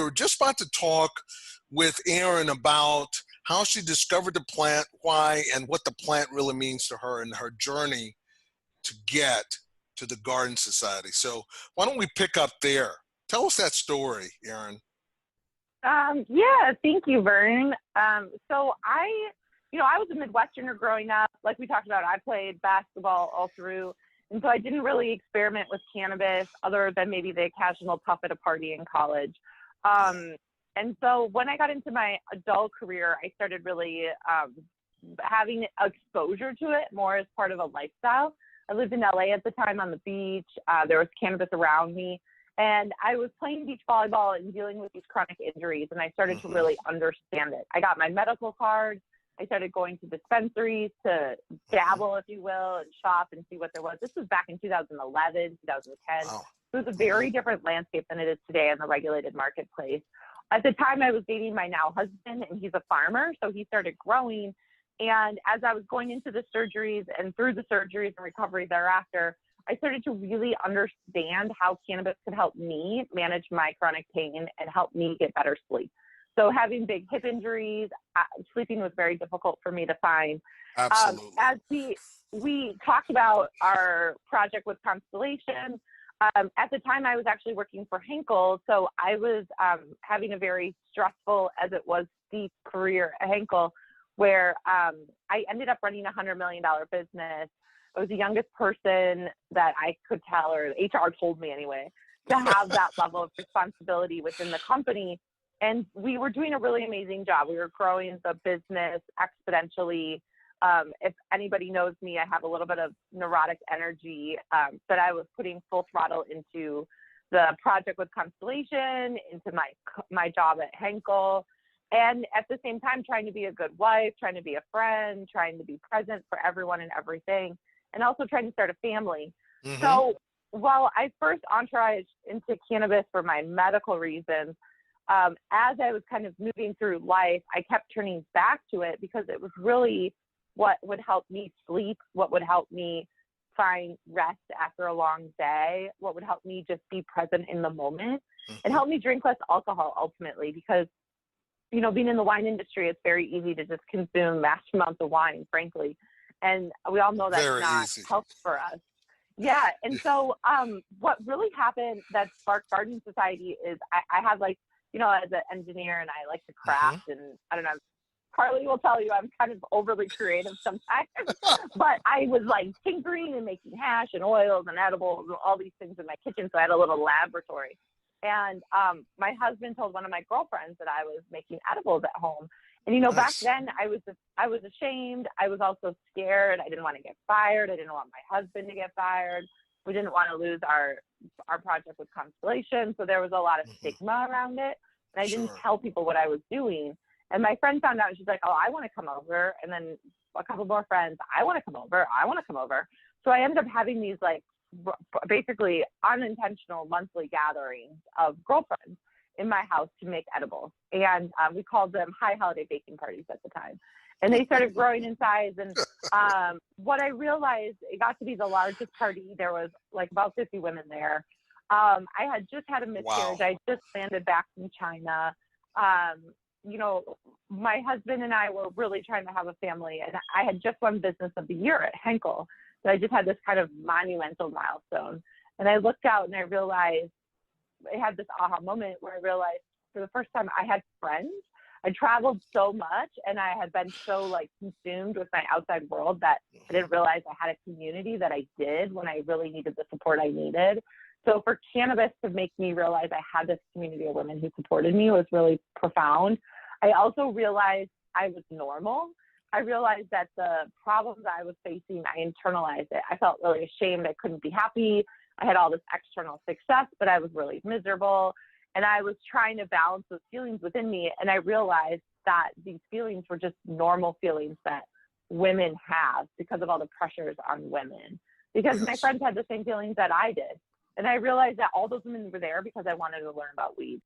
were just about to talk with Erin about how she discovered the plant, why, and what the plant really means to her and her journey to get to the Garden Society. So why don't we pick up there? Tell us that story, Erin. Yeah, thank you, Vern. So I was a Midwesterner growing up. Like we talked about, I played basketball all through. And so I didn't really experiment with cannabis other than maybe the occasional puff at a party in college. And so when I got into my adult career, I started really having exposure to it more as part of a lifestyle. I lived in LA at the time on the beach. There was cannabis around me. And I was playing beach volleyball and dealing with these chronic injuries. And I started to really understand it. I got my medical card. I started going to dispensaries to dabble, if you will, and shop and see what there was. This was back in 2011, 2010. Wow. So it was a very different landscape than it is today in the regulated marketplace. At the time, I was dating my now husband, and he's a farmer, so he started growing. And as I was going into the surgeries and through the surgeries and recovery thereafter, I started to really understand how cannabis could help me manage my chronic pain and help me get better sleep. So having big hip injuries, sleeping was very difficult for me to find. Absolutely. As we talked about our project with Constellation, at the time I was actually working for Henkel. So I was having a very stressful, as it was, steep career at Henkel, where I ended up running a $100 million business. I was the youngest person that I could tell, or HR told me anyway, to have that level of responsibility within the company. And we were doing a really amazing job. We were growing the business exponentially. If anybody knows me, I have a little bit of neurotic energy, but I was putting full throttle into the project with Constellation, into my job at Henkel, and at the same time trying to be a good wife, trying to be a friend, trying to be present for everyone and everything, and also trying to start a family. So while I first entouraged into cannabis for my medical reasons, as I was kind of moving through life, I kept turning back to it because it was really what would help me sleep, what would help me find rest after a long day, what would help me just be present in the moment, and help me drink less alcohol ultimately. Because, you know, being in the wine industry, it's very easy to just consume mass amounts of wine, frankly. And we all know that's Very not easy. healthy for us. Yeah. And so what really happened that sparked Garden Society is I had, like, you know, as an engineer, and I like to craft, and I don't know, Carly will tell you I'm kind of overly creative sometimes, but I was like tinkering and making hash and oils and edibles and all these things in my kitchen. So I had a little laboratory. And my husband told one of my girlfriends that I was making edibles at home. And, you know, Nice. back then I was ashamed. I was also scared. I didn't want to get fired. I didn't want my husband to get fired. We didn't want to lose our project with Constellation. So there was a lot of stigma around it. And I didn't tell people what I was doing. And my friend found out, and she's like, oh, I want to come over. And then a couple more friends, I want to come over. I want to come over. So I ended up having these, like, basically unintentional monthly gatherings of girlfriends in my house to make edibles. And we called them high holiday baking parties at the time. And they started growing in size. And what I realized, it got to be the largest party. There was like about 50 women there. I had just had a miscarriage. Wow. I just landed back from China. You know, my husband and I were really trying to have a family, and I had just won Business of the Year at Henkel. So I just had this kind of monumental milestone. And I looked out and I realized, I had this aha moment where I realized for the first time I had friends. I traveled so much, and I had been so, like, consumed with my outside world that I didn't realize I had a community that I did when I really needed the support I needed. So for cannabis to make me realize I had this community of women who supported me was really profound. I also realized I was normal. I realized that the problems I was facing, I internalized it. I felt really ashamed. I couldn't be happy. I had all this external success, but I was really miserable. And I was trying to balance those feelings within me. And I realized that these feelings were just normal feelings that women have because of all the pressures on women. Because my friends had the same feelings that I did. And I realized that all those women were there because I wanted to learn about weed.